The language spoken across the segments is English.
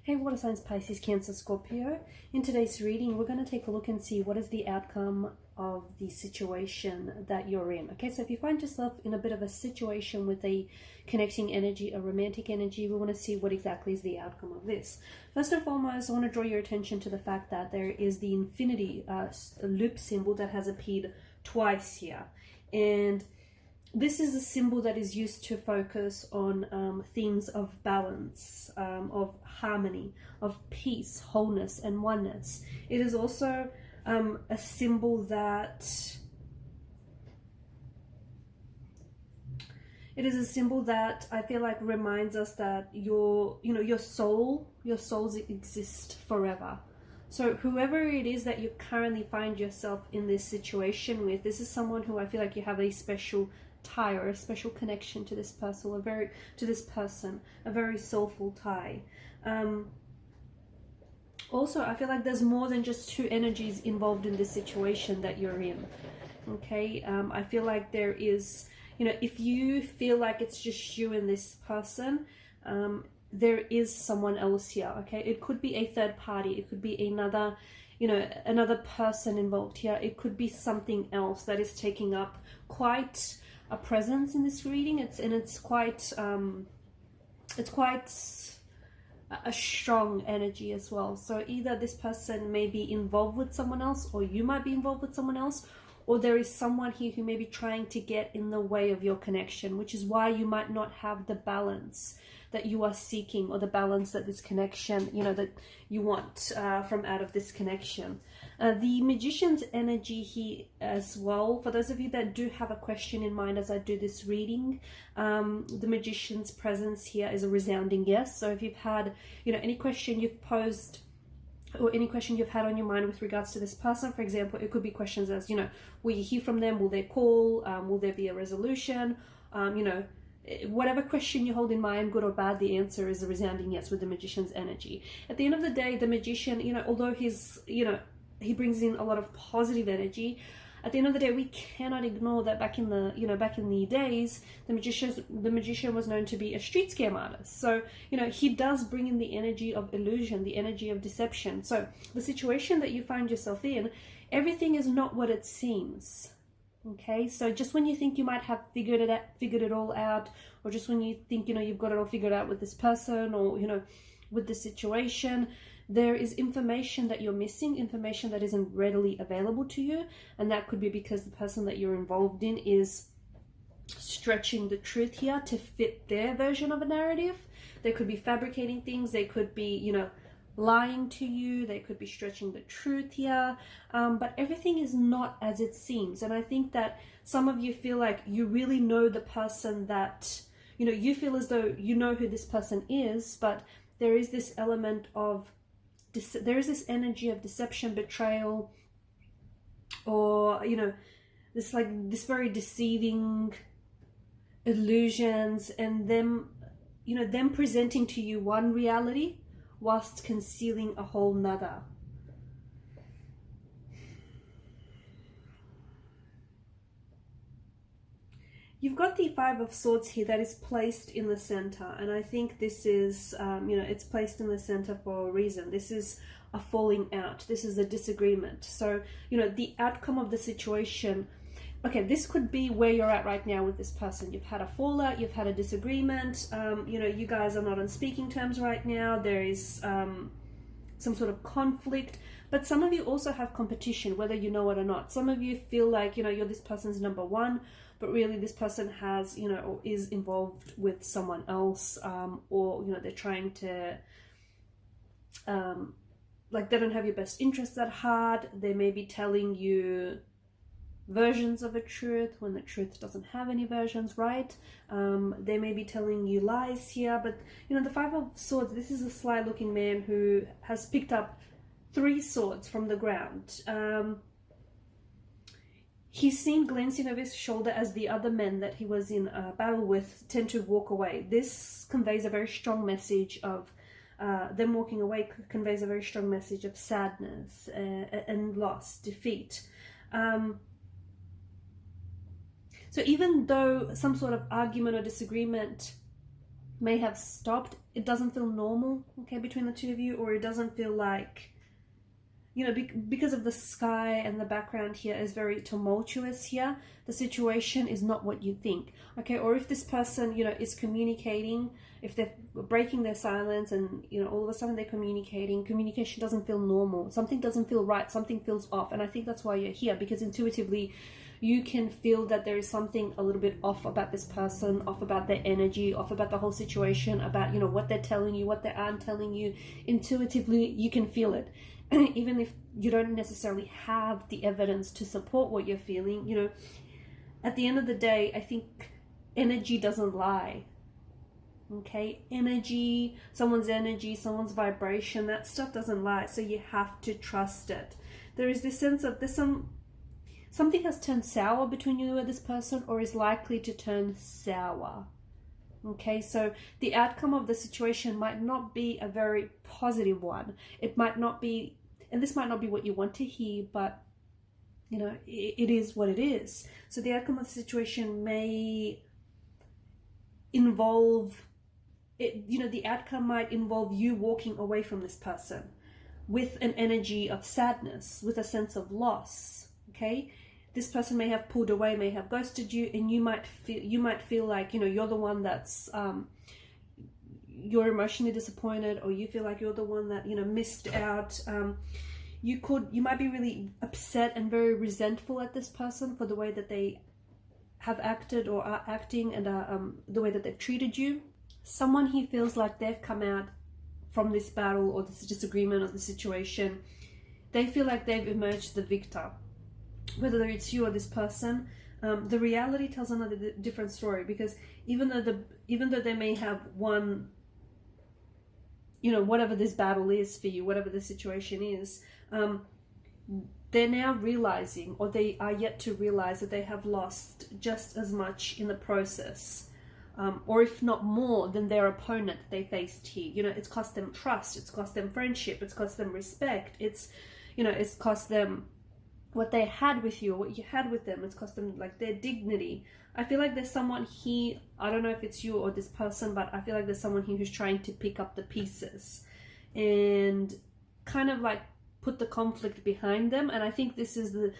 Hey water signs, Pisces, Cancer, Scorpio. In today's reading, we're going to take a look and see what is the outcome of the situation that you're in. Okay, so if you find yourself in a bit of a situation with a connecting energy, a romantic energy, we want to see what exactly is the outcome of this. First and foremost, I want to draw your attention to the fact that there is the infinity loop symbol that has appeared twice here. And this is a symbol that is used to focus on themes of balance, of harmony, of peace, wholeness, and oneness. It is also a symbol that I feel like reminds us that your souls exist forever. So whoever it is that you currently find yourself in this situation with, this is someone who I feel like you have a special tie or a special connection to this person, a very soulful tie. Also, I feel like there's more than just two energies involved in this situation that you're in. Okay, I feel like there is, if you feel like it's just you and this person, there is someone else here. Okay, it could be a third party, it could be another person involved here. It could be something else that is taking up quite a presence in this reading. It's quite a strong energy as well. So either this person may be involved with someone else, or you might be involved with someone else, or there is someone here who may be trying to get in the way of your connection, which is why you might not have the balance that you are seeking, or the balance that this connection, that you want from out of this connection. The Magician's energy here as well, for those of you that do have a question in mind as I do this reading, the Magician's presence here is a resounding yes. So if you've had, any question you've posed, or any question you've had on your mind with regards to this person, for example, it could be questions as, will you hear from them? Will they call? Will there be a resolution? Whatever question you hold in mind, good or bad, the answer is a resounding yes with the Magician's energy. At the end of the day, the Magician, although he's, he brings in a lot of positive energy, at the end of the day, we cannot ignore that back in the days, the magician was known to be a street scam artist. So, he does bring in the energy of illusion, the energy of deception. So the situation that you find yourself in, everything is not what it seems. Okay, so just when you think you might have figured it all out, or just when you think, you've got it all figured out with this person, or, with the situation, there is information that you're missing, information that isn't readily available to you. And that could be because the person that you're involved in is stretching the truth here to fit their version of a narrative. They could be fabricating things. They could be, lying to you. They could be stretching the truth here. But everything is not as it seems. And I think that some of you feel like you really know the person that, you feel as though you know who this person is, but there is this element of there is this energy of deception, betrayal, or this very deceiving illusions, and them presenting to you one reality whilst concealing a whole nother. You've got the Five of Swords here that is placed in the center, and I think this is, it's placed in the center for a reason. This is a falling out. This is a disagreement. So, the outcome of the situation, okay, this could be where you're at right now with this person. You've had a fallout, you've had a disagreement, you guys are not on speaking terms right now. There is some sort of conflict, but some of you also have competition, whether you know it or not. Some of you feel like, you're this person's number one, but really this person has, or is involved with someone else, or, they're trying to, they don't have your best interests at heart. They may be telling you versions of a truth when the truth doesn't have any versions, right? They may be telling you lies here, but, the Five of Swords, this is a sly looking man who has picked up 3 swords from the ground. He's seen glancing over his shoulder as the other men that he was in battle with tend to walk away. This conveys a very strong message of them walking away, conveys a very strong message of sadness and loss, defeat. So even though some sort of argument or disagreement may have stopped. It doesn't feel normal, okay, between the two of you, or it doesn't feel like, you know, because of the sky and the background here is very tumultuous here, the situation is not what you think, okay? Or if this person, you know, is communicating, if they're breaking their silence and, you know, all of a sudden they're communicating, communication doesn't feel normal, something doesn't feel right, something feels off. And I think that's why you're here, because intuitively you can feel that there is something a little bit off about this person, off about their energy, off about the whole situation, about, you know, what they're telling you, what they aren't telling you. Intuitively, you can feel it. Even if you don't necessarily have the evidence to support what you're feeling, you know, at the end of the day, I think energy doesn't lie. Okay, energy, someone's vibration, that stuff doesn't lie. So you have to trust it. There is this sense of something has turned sour between you and this person, or is likely to turn sour. Okay, so the outcome of the situation might not be a very positive one. It might not be, and this might not be what you want to hear, but, you know, it is what it is. So the outcome of the situation may involve, you know, the outcome might involve you walking away from this person with an energy of sadness, with a sense of loss, okay? This person may have pulled away, may have ghosted you, and you might feel like, you know, you're the one that's you're emotionally disappointed, or you feel like you're the one that, you know, missed out. You might be really upset and very resentful at this person for the way that they have acted or are acting, and the way that they've treated you. Someone who feels like they've come out from this battle or this disagreement or the situation, they feel like they've emerged the victor. Whether it's you or this person, the reality tells another different story, because even though they may have won, you know, whatever this battle is for you, whatever the situation is, they're now realizing, or they are yet to realize, that they have lost just as much in the process, or if not more than their opponent they faced here. You know, it's cost them trust, it's cost them friendship, it's cost them respect, it's, you know, it's cost them what they had with you, or what you had with them. It's cost them, like, their dignity. I feel like there's someone here, I don't know if it's you or this person, but I feel like there's someone here who's trying to pick up the pieces and kind of like put the conflict behind them. And I think this is the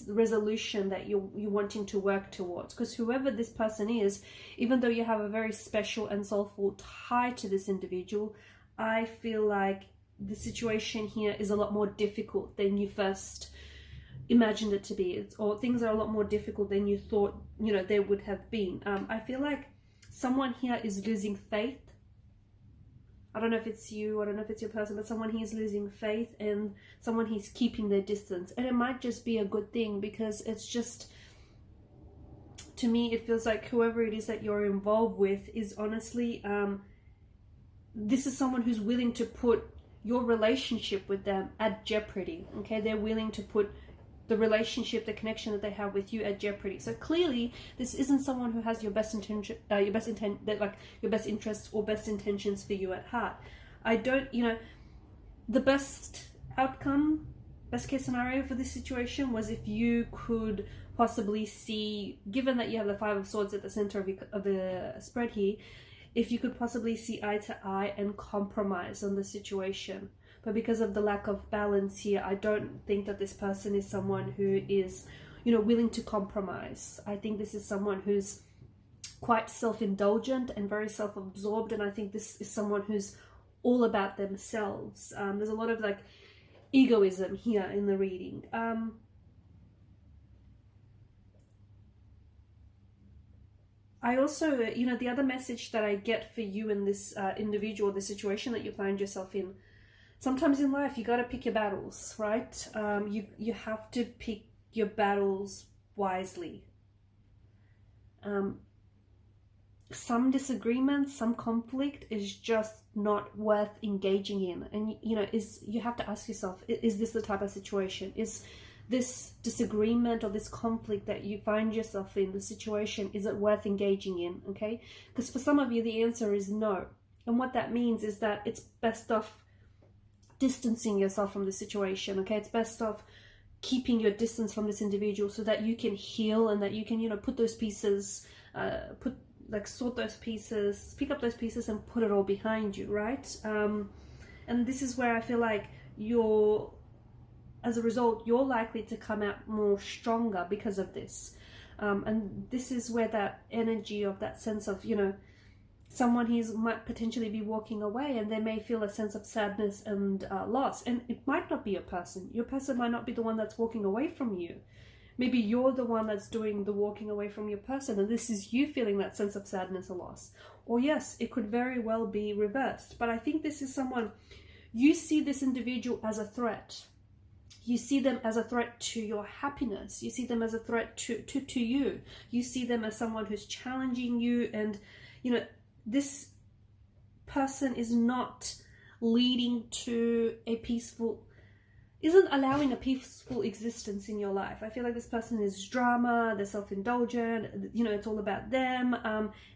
resolution that you're wanting to work towards, because whoever this person is, even though you have a very special and soulful tie to this individual, I feel like the situation here is a lot more difficult than you first imagined it to be, or things are a lot more difficult than you thought, you know, they would have been. I feel like someone here is losing faith. I don't know if it's you, I don't know if it's your person, but someone here is losing faith, and someone he's keeping their distance. And it might just be a good thing, because it's just, to me, it feels like whoever it is that you're involved with is honestly, this is someone who's willing to put your relationship with them at jeopardy. Okay, they're willing to put the relationship, the connection that they have with you at jeopardy. So clearly, this isn't someone who has your best intention, your best interests or best intentions for you at heart. I don't, you know, the best outcome, best case scenario for this situation was if you could possibly see, given that you have the Five of Swords at the center of the spread here, if you could possibly see eye to eye and compromise on the situation. But because of the lack of balance here, I don't think that this person is someone who is, you know, willing to compromise. I think this is someone who's quite self-indulgent and very self-absorbed, and I think this is someone who's all about themselves. There's a lot of, like, egoism here in the reading. I also, you know, the other message that I get for you in this individual, the situation that you find yourself in, sometimes in life you got to pick your battles, right? You have to pick your battles wisely. Some disagreement, some conflict is just not worth engaging in, and you know, you have to ask yourself, is this the type of situation? Is this disagreement or this conflict that you find yourself in, the situation, is it worth engaging in? Okay, because for some of you the answer is no, and what that means is that it's best off distancing yourself from the situation. Okay, it's best off keeping your distance from this individual so that you can heal, and that you can, you know, put those pieces, like sort those pieces, pick up those pieces and put it all behind you, right? And this is where I feel like as a result, you're likely to come out more stronger because of this. And this is where that energy of that sense of, you know, someone might potentially be walking away, and they may feel a sense of sadness and loss. And it might not be your person. Your person might not be the one that's walking away from you. Maybe you're the one that's doing the walking away from your person, and this is you feeling that sense of sadness or loss. Or yes, it could very well be reversed. But I think this is someone, you see this individual as a threat. You see them as a threat to your happiness. You see them as a threat to you. You see them as someone who's challenging you, and, you know, this person is not leading to a peaceful, isn't allowing a peaceful existence in your life. I feel like this person is drama, they're self-indulgent, you know, it's all about them.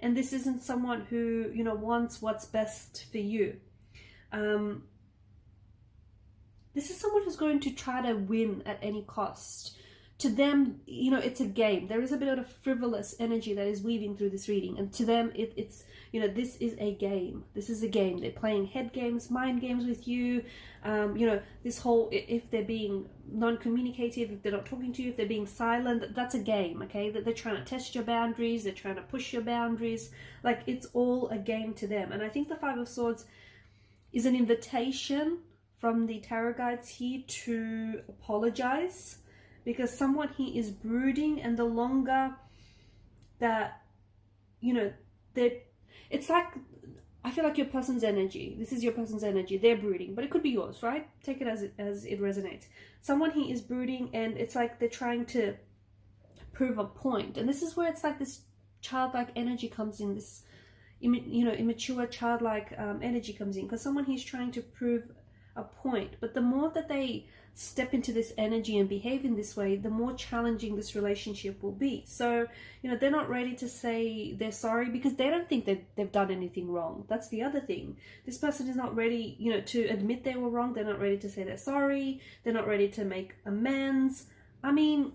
And this isn't someone who, you know, wants what's best for you. This is someone who's going to try to win at any cost. To them, you know, it's a game. There is a bit of a frivolous energy that is weaving through this reading. And to them, it's, you know, this is a game. This is a game. They're playing head games, mind games with you. You know, this whole, if they're being non-communicative, if they're not talking to you, if they're being silent, that's a game, okay? That they're trying to test your boundaries. They're trying to push your boundaries. Like, it's all a game to them. And I think the Five of Swords is an invitation from the tarot guides here to apologize. Because someone here is brooding, and the longer that, you know, it's like, I feel like your person's energy, this is your person's energy, they're brooding, but it could be yours, right? Take it as it resonates. Someone here is brooding, and it's like they're trying to prove a point. And this is where it's like this childlike energy comes in, this, you know, immature childlike energy comes in, because someone here is trying to prove a point. But the more that they step into this energy and behave in this way, the more challenging this relationship will be. So, you know, they're not ready to say they're sorry because they don't think that they've done anything wrong. That's the other thing. This person is not ready, you know, to admit they were wrong. They're not ready to say they're sorry. They're not ready to make amends. I mean,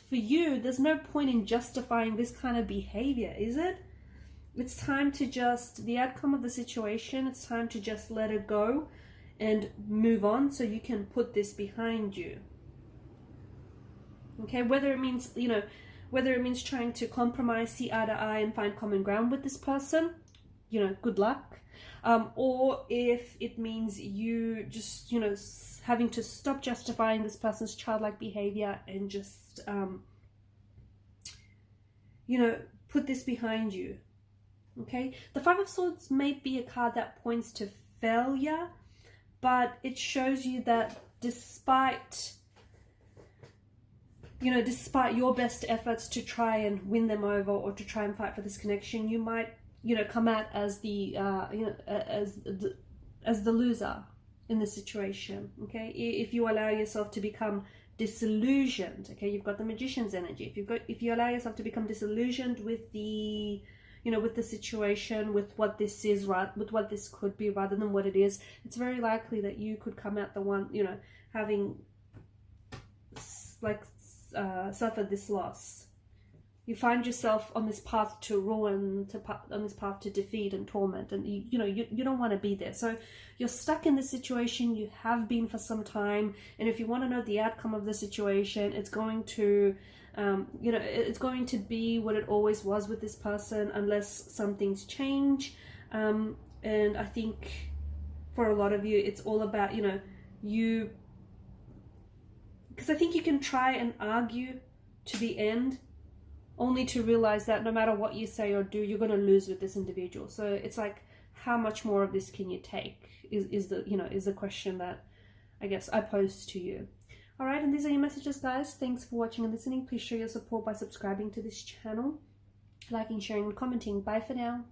for you, there's no point in justifying this kind of behavior, is it? It's time to just, the outcome of the situation, it's time to just let it go and move on, so you can put this behind you. Okay, whether it means, you know, whether it means trying to compromise, see eye to eye and find common ground with this person, you know, good luck. Or if it means you just, you know, having to stop justifying this person's childlike behavior and just, you know, put this behind you. Okay, the Five of Swords may be a card that points to failure, but it shows you that despite, you know, despite your best efforts to try and win them over or to try and fight for this connection, you might, you know, come out as the, you know, as the loser in the situation. Okay, if you allow yourself to become disillusioned. Okay, you've got the Magician's energy. If you allow yourself to become disillusioned with the, you know, with the situation, with what this is, right, with what this could be rather than what it is, it's very likely that you could come out the one, you know, having like suffered this loss. You find yourself on this path to ruin, on this path to defeat and torment, and you know, you don't want to be there. So you're stuck in this situation. You have been for some time, and if you want to know the outcome of the situation, it's going to you know, it's going to be what it always was with this person unless some things change. And I think for a lot of you, it's all about, you know, because I think you can try and argue to the end only to realize that no matter what you say or do, you're going to lose with this individual. So it's like, how much more of this can you take is the question that I guess I pose to you. Alright, and these are your messages, guys. Thanks for watching and listening. Please show your support by subscribing to this channel, liking, sharing, and commenting. Bye for now.